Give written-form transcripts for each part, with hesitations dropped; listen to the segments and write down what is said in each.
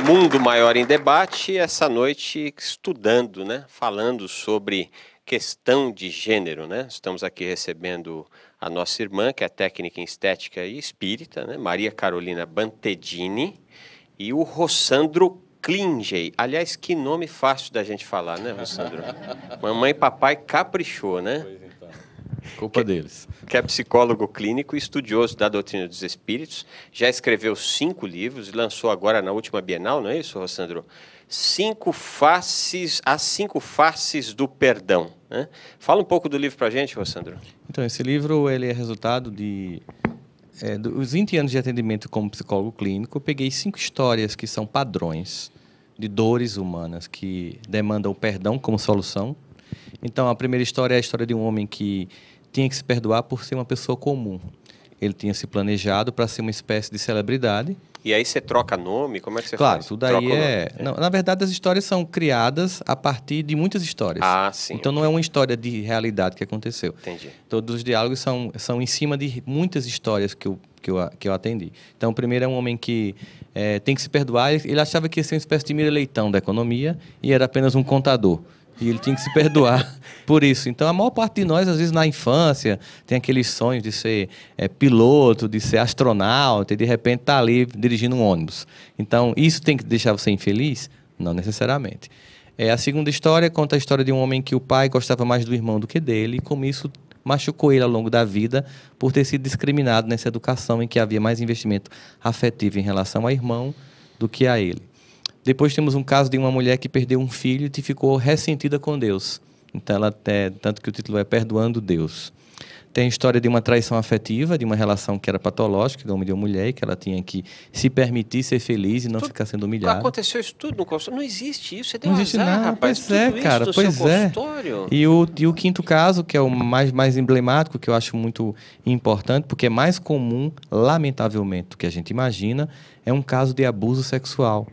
Mundo Maior em Debate, essa noite estudando, né? Falando sobre questão de gênero, né? Estamos aqui recebendo a nossa irmã, que é técnica em estética e espírita, né? Maria Carolina Bantedini, e o Rossandro Klingey. Aliás, que nome fácil da gente falar, né, Rossandro? Mamãe e papai caprichou, né? Pois então. Culpa deles. Que é psicólogo clínico e estudioso da doutrina dos espíritos, já escreveu 5 livros e lançou agora na última Bienal, não é isso, Rossandro? As 5 faces do perdão, né? Fala um pouco do livro para a gente, Rossandro. Então, esse livro ele é resultado dos 20 anos de atendimento como psicólogo clínico. Eu peguei 5 histórias que são padrões de dores humanas que demandam o perdão como solução. Então, a primeira história é a história de um homem que tinha que se perdoar por ser uma pessoa comum. Ele tinha se planejado para ser uma espécie de celebridade. E aí você troca nome? Como é que você claro, faz? Tudo aí Não, na verdade, as histórias são criadas a partir de muitas histórias. Ah, sim. Então, não é uma história de realidade que aconteceu. Entendi. Todos os diálogos são em cima de muitas histórias que eu atendi. Então, o primeiro é um homem que tem que se perdoar. Ele achava que ia ser uma espécie de Mira Leitão da economia e era apenas um contador. E ele tinha que se perdoar por isso. Então, a maior parte de nós, às vezes, na infância, tem aqueles sonhos de ser piloto, de ser astronauta, e de repente está ali dirigindo um ônibus. Então, isso tem que deixar você infeliz? Não necessariamente. A segunda história conta a história de um homem que o pai gostava mais do irmão do que dele, e como isso machucou ele ao longo da vida por ter sido discriminado nessa educação em que havia mais investimento afetivo em relação ao irmão do que a ele. Depois temos um caso de uma mulher que perdeu um filho e ficou ressentida com Deus. Então, tanto que o título é Perdoando Deus. Tem a história de uma traição afetiva, de uma relação que era patológica, de homem e de mulher, que ela tinha que se permitir ser feliz e não ficar sendo humilhada. Aconteceu isso tudo no consultório? Não existe isso, você deu não existe azar, nada, rapaz. Pois é, cara, pois é. E o quinto caso, que é o mais emblemático, que eu acho muito importante, porque é mais comum, lamentavelmente, do que a gente imagina, é um caso de abuso sexual.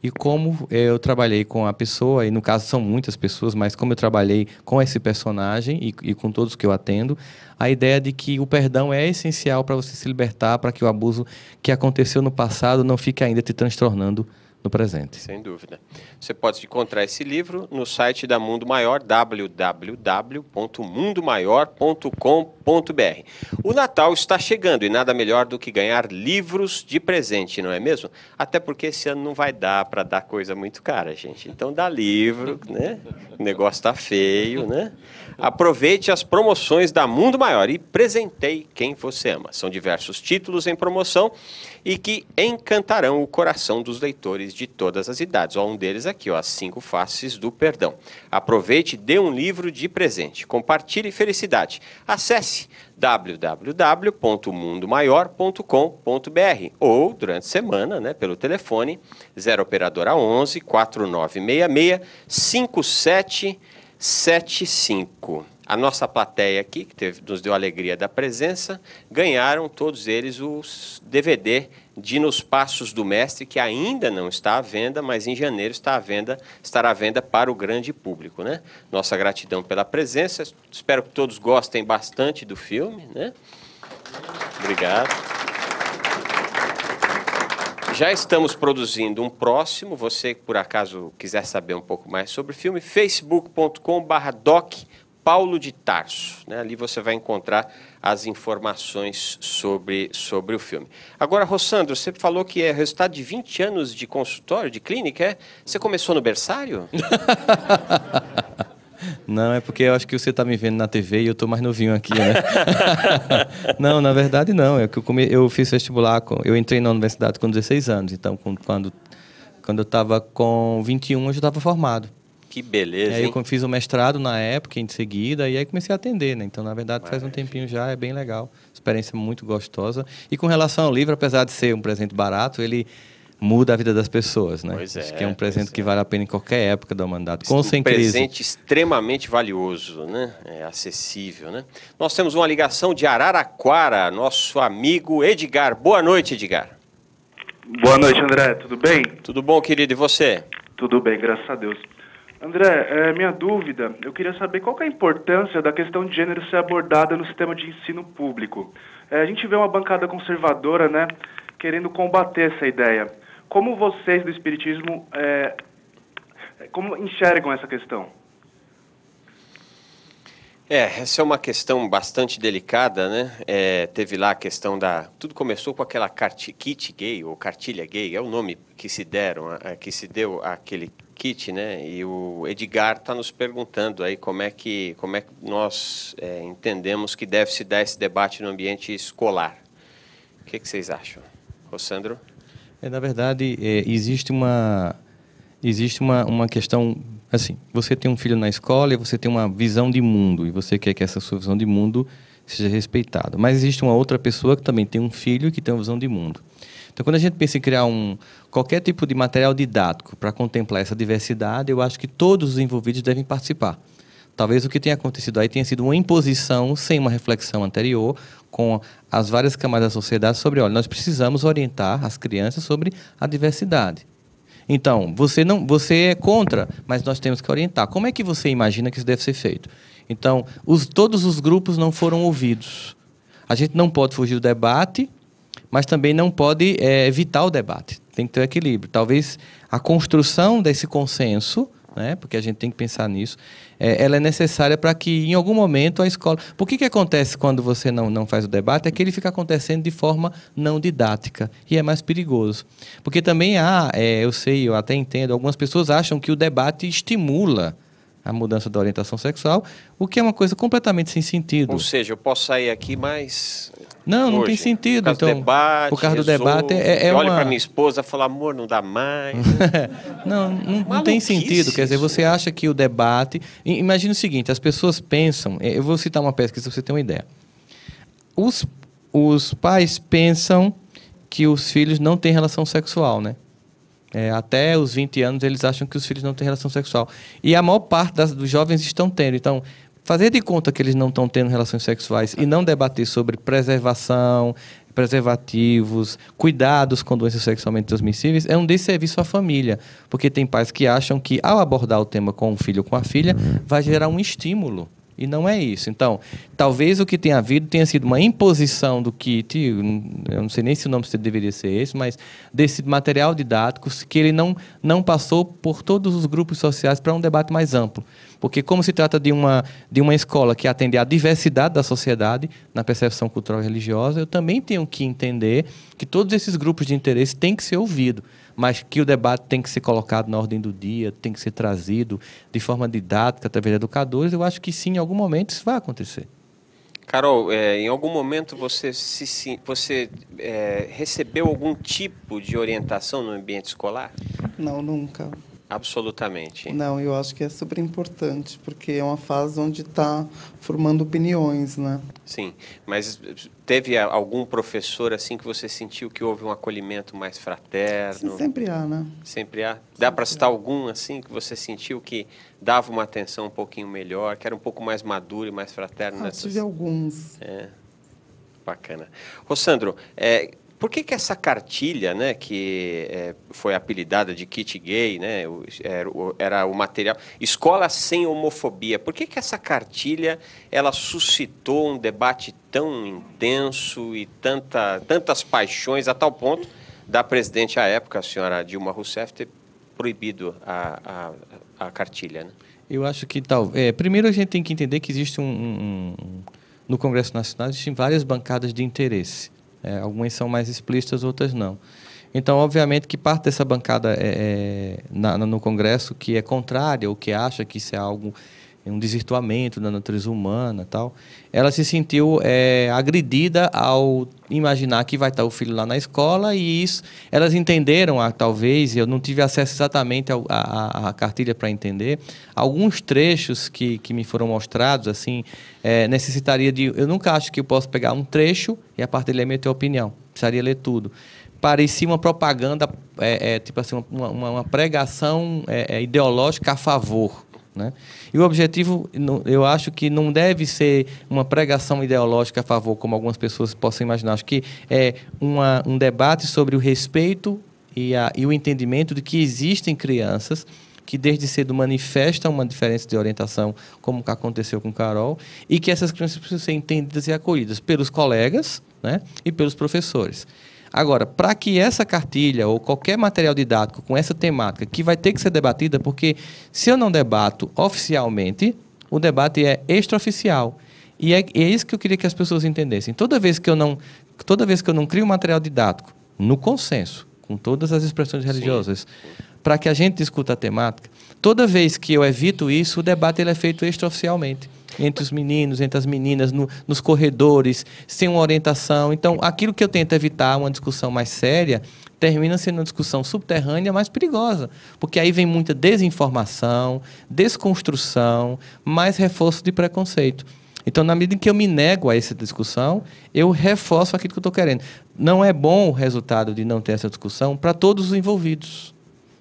E como eu trabalhei com a pessoa, e no caso são muitas pessoas, mas como eu trabalhei com esse personagem e com todos que eu atendo, a ideia de que o perdão é essencial para você se libertar, para que o abuso que aconteceu no passado não fique ainda te transtornando no presente. Sem dúvida. Você pode encontrar esse livro no site da Mundo Maior, www.mundomaior.com.br. O Natal está chegando e nada melhor do que ganhar livros de presente, não é mesmo? Até porque esse ano não vai dar para dar coisa muito cara, gente. Então dá livro, né? O negócio está feio, né? Aproveite as promoções da Mundo Maior e presenteie quem você ama. São diversos títulos em promoção e que encantarão o coração dos leitores de todas as idades. Um deles aqui, As 5 Faces do Perdão. Aproveite e dê um livro de presente. Compartilhe felicidade. Acesse www.mundomaior.com.br ou, durante a semana, né, pelo telefone 0 operadora 11 4966 5775. A nossa plateia aqui, que nos deu a alegria da presença, ganharam todos eles os DVD de Nos Passos do Mestre, que ainda não está à venda, mas em janeiro estará à venda para o grande público, né? Nossa gratidão pela presença. Espero que todos gostem bastante do filme, né? Obrigado. Já estamos produzindo um próximo. Você, por acaso, quiser saber um pouco mais sobre o filme, facebook.com/doc Paulo de Tarso, né? Ali você vai encontrar as informações sobre o filme. Agora, Rossandro, você falou que é resultado de 20 anos de consultório, de clínica, é? Você começou no berçário? Não, é porque eu acho que você está me vendo na TV e eu estou mais novinho aqui, né? Não, na verdade não. É que eu fiz vestibular, eu entrei na universidade com 16 anos, então quando eu estava com 21 eu já estava formado. Que beleza, hein? Aí eu fiz o mestrado na época, em seguida, e aí comecei a atender, né? Então, na verdade, faz um tempinho já, é bem legal. Experiência muito gostosa. E com relação ao livro, apesar de ser um presente barato, ele muda a vida das pessoas, né? Pois é. Acho que é um presente que vale a pena em qualquer época da humanidade. Com ou sem crise. Um presente extremamente valioso, né? É acessível, né? Nós temos uma ligação de Araraquara, nosso amigo Edgar. Boa noite, Edgar. Boa noite, André. Tudo bem? Tudo bom, querido. E você? Tudo bem, graças a Deus. André, minha dúvida, eu queria saber qual que é a importância da questão de gênero ser abordada no sistema de ensino público. A gente vê uma bancada conservadora, né, querendo combater essa ideia. como vocês do Espiritismo como enxergam essa questão? Essa é uma questão bastante delicada, né? Teve lá a questão tudo começou com aquela kit gay, ou cartilha gay, é o nome que se deu àquele kit, né? E o Edgar está nos perguntando aí como é que nós entendemos que deve se dar esse debate no ambiente escolar. O que vocês acham? Rossandro? Na verdade, existe uma questão, assim, você tem um filho na escola e você tem uma visão de mundo, e você quer que essa sua visão de mundo seja respeitada. Mas existe uma outra pessoa que também tem um filho que tem uma visão de mundo. Então, quando a gente pensa em criar qualquer tipo de material didático para contemplar essa diversidade, eu acho que todos os envolvidos devem participar. Talvez o que tenha acontecido aí tenha sido uma imposição sem uma reflexão anterior com as várias camadas da sociedade sobre, olha, nós precisamos orientar as crianças sobre a diversidade. Então, você é contra, mas nós temos que orientar. Como é que você imagina que isso deve ser feito? Então, todos os grupos não foram ouvidos. A gente não pode fugir do debate, mas também não pode evitar o debate. Tem que ter um equilíbrio. Talvez a construção desse consenso, né, porque a gente tem que pensar nisso, ela é necessária para que, em algum momento, a escola... Por que acontece quando você não faz o debate? É que ele fica acontecendo de forma não didática, e é mais perigoso. Porque também eu até entendo, algumas pessoas acham que o debate estimula a mudança da orientação sexual, o que é uma coisa completamente sem sentido. Ou seja, eu posso sair aqui, mas... Não tem sentido. Por causa do debate, por causa do debate olha para minha esposa e fala, amor, não dá mais. não tem sentido. Quer dizer, você acha que o debate... Imagina o seguinte, as pessoas pensam... Eu vou citar uma pesquisa para você ter uma ideia. Os pais pensam que os filhos não têm relação sexual, né? Até os 20 anos, eles acham que os filhos não têm relação sexual. E a maior parte dos jovens estão tendo. Então, fazer de conta que eles não estão tendo relações sexuais e não debater sobre preservação, preservativos, cuidados com doenças sexualmente transmissíveis, é um desserviço à família. Porque tem pais que acham que, ao abordar o tema com o filho ou com a filha, vai gerar um estímulo. E não é isso. Então, talvez o que tenha havido tenha sido uma imposição do kit, eu não sei nem se o nome deveria ser esse, mas desse material didático, que ele não passou por todos os grupos sociais para um debate mais amplo. Porque como se trata de uma escola que atende à diversidade da sociedade, na percepção cultural e religiosa, eu também tenho que entender que todos esses grupos de interesse têm que ser ouvidos, mas que o debate tem que ser colocado na ordem do dia, tem que ser trazido de forma didática, através de educadores. Eu acho que sim, em algum momento isso vai acontecer. Carol, em algum momento você recebeu algum tipo de orientação no ambiente escolar? Não, nunca. Absolutamente. Não, eu acho que é super importante, porque é uma fase onde está formando opiniões, né? Sim, mas teve algum professor assim que você sentiu que houve um acolhimento mais fraterno? Sim, sempre há, né? Sempre há. Dá para citar algum assim que você sentiu que dava uma atenção um pouquinho melhor, que era um pouco mais maduro e mais fraterno? Tive alguns. Bacana. Rossandro, por que essa cartilha, né, que foi apelidada de kit gay, né, era o material Escola Sem Homofobia, por que essa cartilha ela suscitou um debate tão intenso e tantas paixões, a tal ponto da presidente à época, a senhora Dilma Rousseff, ter proibido a cartilha, né? Eu acho que primeiro a gente tem que entender que existe no Congresso Nacional existem várias bancadas de interesse. Algumas são mais explícitas, outras não. Então, obviamente, que parte dessa bancada no Congresso que é contrária ou que acha que isso é um desvirtuamento da natureza humana, tal, ela se sentiu agredida ao imaginar que vai estar o filho lá na escola, e isso elas entenderam, talvez, eu não tive acesso exatamente à cartilha para entender, alguns trechos que me foram mostrados, assim, necessitaria de... Eu nunca acho que eu posso pegar um trecho e a partir dele meter opinião, precisaria ler tudo. Parecia uma propaganda, tipo assim, uma pregação ideológica a favor, né? E o objetivo, eu acho que não deve ser uma pregação ideológica a favor, como algumas pessoas possam imaginar. Acho que é um debate sobre o respeito e o entendimento de que existem crianças que desde cedo manifestam uma diferença de orientação, como aconteceu com Carol, e que essas crianças precisam ser entendidas e acolhidas pelos colegas, né, e pelos professores. Agora, para que essa cartilha ou qualquer material didático com essa temática, que vai ter que ser debatida, porque se eu não debato oficialmente, o debate é extraoficial. E é isso que eu queria que as pessoas entendessem. Toda vez que eu não crio material didático no consenso, com todas as expressões religiosas, para que a gente discuta a temática, toda vez que eu evito isso, o debate ele é feito extraoficialmente. Entre os meninos, entre as meninas, nos corredores, sem uma orientação. Então, aquilo que eu tento evitar, uma discussão mais séria, termina sendo uma discussão subterrânea mais perigosa. Porque aí vem muita desinformação, desconstrução, mais reforço de preconceito. Então, na medida em que eu me nego a essa discussão, eu reforço aquilo que eu estou querendo. Não é bom o resultado de não ter essa discussão para todos os envolvidos.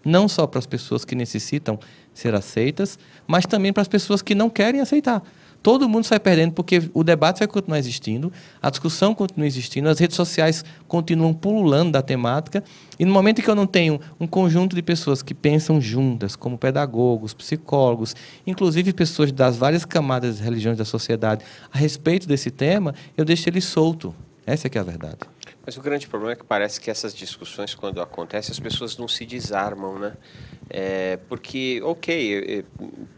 Não só para as pessoas que necessitam ser aceitas, mas também para as pessoas que não querem aceitar. Todo mundo sai perdendo porque o debate vai continuar existindo, a discussão continua existindo, as redes sociais continuam pululando da temática, e no momento em que eu não tenho um conjunto de pessoas que pensam juntas, como pedagogos, psicólogos, inclusive pessoas das várias camadas de religiões da sociedade, a respeito desse tema, eu deixo ele solto. Essa é que é a verdade. Mas o grande problema é que parece que essas discussões, quando acontecem, as pessoas não se desarmam, né? Porque,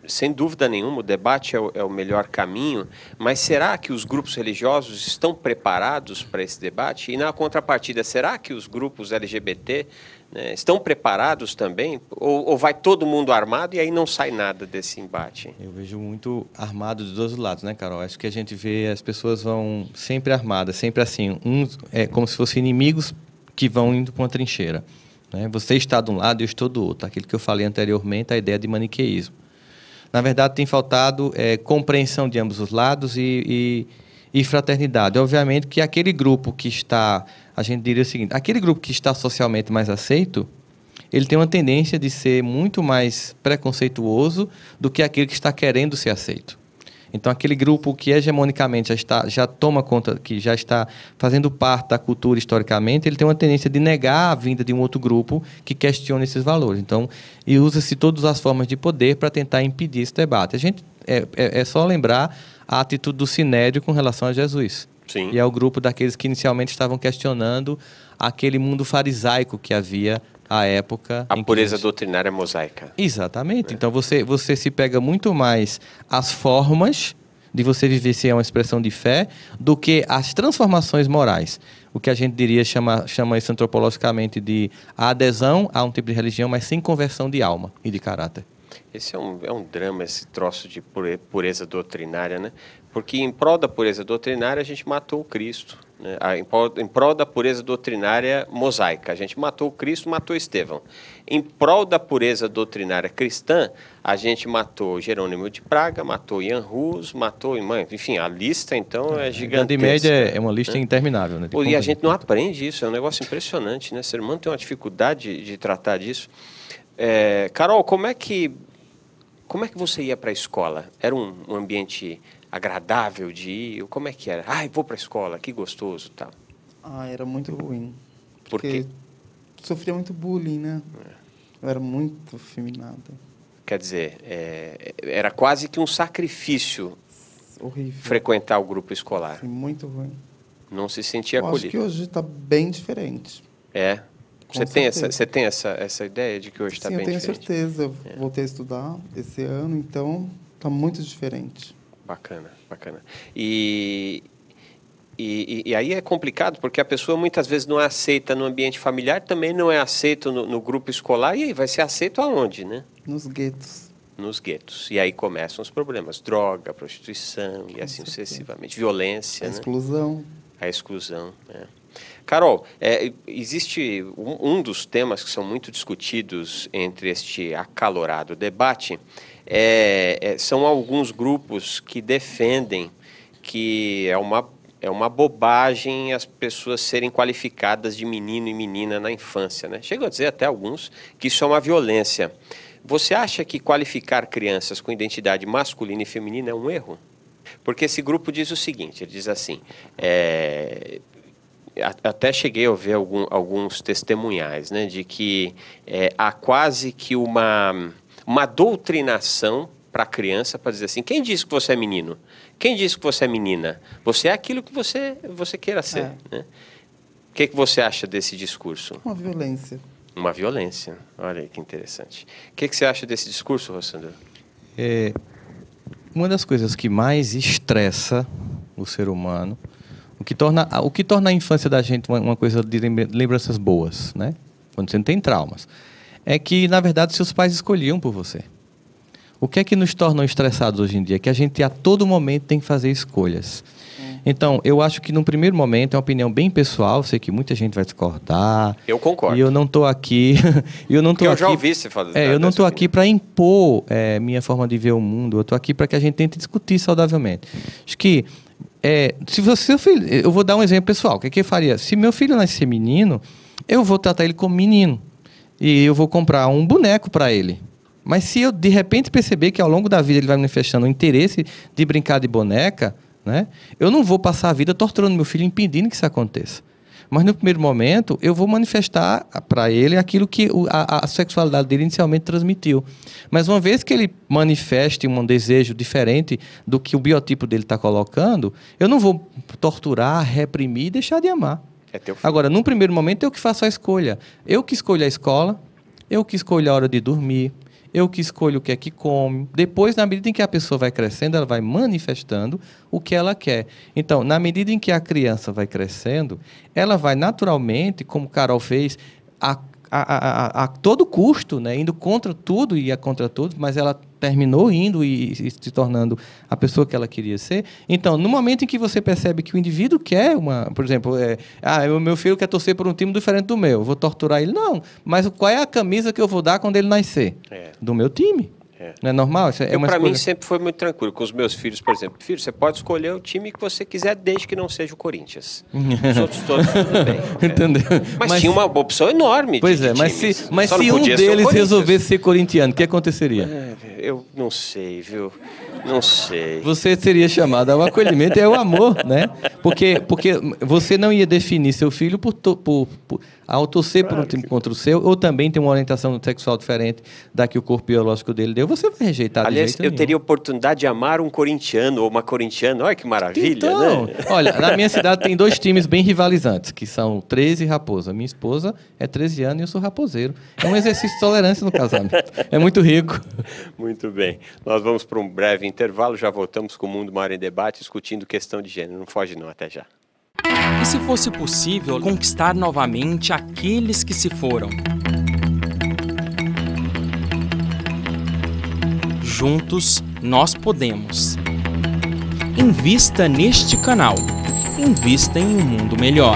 sem dúvida nenhuma, o debate é o melhor caminho, mas será que os grupos religiosos estão preparados para esse debate? E, na contrapartida, será que os grupos LGBT, né, estão preparados também? Ou vai todo mundo armado e aí não sai nada desse embate? Eu vejo muito armado dos dois lados, né, Carol? Acho que a gente vê as pessoas vão sempre armadas, sempre assim, uns como se fossem inimigos que vão indo para uma trincheira. Né? Você está de um lado e eu estou do outro. Aquilo que eu falei anteriormente, a ideia de maniqueísmo. Na verdade, tem faltado compreensão de ambos os lados e fraternidade. Obviamente que aquele grupo que está, a gente diria o seguinte, aquele grupo que está socialmente mais aceito, ele tem uma tendência de ser muito mais preconceituoso do que aquele que está querendo ser aceito. Então, aquele grupo que hegemonicamente já toma conta, que já está fazendo parte da cultura historicamente, ele tem uma tendência de negar a vinda de um outro grupo que questione esses valores. Então, e usa-se todas as formas de poder para tentar impedir esse debate. A gente é só lembrar a atitude do Sinédrio com relação a Jesus. Sim. E é o grupo daqueles que inicialmente estavam questionando aquele mundo farisaico que havia à época. A pureza doutrinária mosaica. Exatamente. Então, você se pega muito mais as formas de você viver se é uma expressão de fé do que as transformações morais. O que a gente diria, chama isso antropologicamente de adesão a um tipo de religião, mas sem conversão de alma e de caráter. Esse é um drama, esse troço de pureza doutrinária, né? Porque em prol da pureza doutrinária a gente matou o Cristo, né? Em prol da pureza doutrinária mosaica, a gente matou o Cristo, matou Estevão. Em prol da pureza doutrinária cristã, a gente matou Jerônimo de Praga, matou Jan Hus, matou... Enfim, a lista, então, é gigantesca. De média é uma lista interminável. Né, e a gente não aprende isso, é um negócio impressionante, né? O ser humano tem uma dificuldade de tratar disso. Carol, como é que você ia para a escola? Era um ambiente agradável de ir? Como é que era? Vou para a escola, que gostoso, tal. Era muito ruim. Por quê? Sofria muito bullying, né? Eu era muito afeminada. Quer dizer, era quase que um sacrifício. Horrível. Frequentar o grupo escolar. Sim, muito ruim. Não se sentia acolhido. Acho que hoje está bem diferente. Você tem essa ideia de que hoje está bem diferente? Sim, eu tenho certeza. Eu voltei a estudar esse ano, então está muito diferente. Bacana. E aí é complicado, porque a pessoa muitas vezes não é aceita no ambiente familiar, também não é aceita no grupo escolar, e aí vai ser aceito aonde, né? Nos guetos. Nos guetos. E aí começam os problemas. Droga, prostituição e assim sucessivamente. Violência, A exclusão, Carol, existe um dos temas que são muito discutidos entre este acalorado debate, são alguns grupos que defendem que é uma bobagem as pessoas serem qualificadas de menino e menina na infância, né? Chegam a dizer até alguns que isso é uma violência. Você acha que qualificar crianças com identidade masculina e feminina é um erro? Porque esse grupo diz o seguinte, ele diz assim, até cheguei a ver alguns testemunhais, né, de que há quase que uma doutrinação para a criança, para dizer assim, quem disse que você é menino? Quem disse que você é menina? Você é aquilo que você queira ser. Né? O que você acha desse discurso? Uma violência. Uma violência. Olha aí que interessante. O que você acha desse discurso, Rossandro? Uma das coisas que mais estressa o ser humano, o que torna a infância da gente uma coisa de lembranças boas, né? Quando você não tem traumas, é que, na verdade, seus pais escolhiam por você. O que é que nos torna estressados hoje em dia? Que a gente, a todo momento, tem que fazer escolhas. Então, eu acho que, num primeiro momento, é uma opinião bem pessoal, sei que muita gente vai discordar. Eu concordo. E eu não estou aqui... eu já ouvi você falar. Eu não estou aqui para impor minha forma de ver o mundo, eu estou aqui para que a gente tente discutir saudavelmente. Acho que, seu filho... Eu vou dar um exemplo pessoal. O que eu faria? Se meu filho nascer menino, eu vou tratar ele como menino. E eu vou comprar um boneco para ele. Mas se eu, de repente, perceber que ao longo da vida ele vai manifestando o interesse de brincar de boneca, né, eu não vou passar a vida torturando meu filho, impedindo que isso aconteça. Mas, no primeiro momento, eu vou manifestar para ele aquilo que a sexualidade dele inicialmente transmitiu. Mas, uma vez que ele manifeste um desejo diferente do que o biotipo dele está colocando, eu não vou torturar, reprimir e deixar de amar. Agora, num primeiro momento, eu que faço a escolha. Eu que escolho a escola, eu que escolho a hora de dormir, eu que escolho o que é que come. Depois, na medida em que a pessoa vai crescendo, ela vai manifestando o que ela quer. Então, na medida em que a criança vai crescendo, ela vai naturalmente, como Carol fez, a todo custo, né, indo contra tudo e contra todos, mas ela terminou indo e se tornando a pessoa que ela queria ser. Então, no momento em que você percebe que o indivíduo quer por exemplo, o meu filho quer torcer por um time diferente do meu, eu vou torturar ele? Não, mas qual é a camisa que eu vou dar quando ele nascer? Do meu time. Não é normal? Para mim sempre foi muito tranquilo. Com os meus filhos, por exemplo. Filho, você pode escolher o time que você quiser, desde que não seja o Corinthians. Os outros todos, tudo bem. Entendeu? Mas tinha uma opção enorme. Pois é, mas se um deles resolvesse ser corintiano, o que aconteceria? Eu não sei, viu? Não sei. Você seria chamado ao acolhimento e ao amor, né? Porque você não ia definir seu filho ao torcer por um time contra o seu, ou também ter uma orientação sexual diferente da que o corpo biológico dele deu, você vai rejeitar de jeito nenhum. Eu teria a oportunidade de amar um corintiano ou uma corintiana. Olha que maravilha, então, né? Olha, na minha cidade tem 2 times bem rivalizantes, que são 13 e Raposa. Minha esposa é 13 anos e eu sou raposeiro. É um exercício de tolerância no casamento. É muito rico. Muito bem. Nós vamos para um breve intervalo, já voltamos com o Mundo Maior em Debate, discutindo questão de gênero. Não foge não, até já. E se fosse possível conquistar novamente aqueles que se foram? Juntos, nós podemos. Invista neste canal. Invista em um mundo melhor.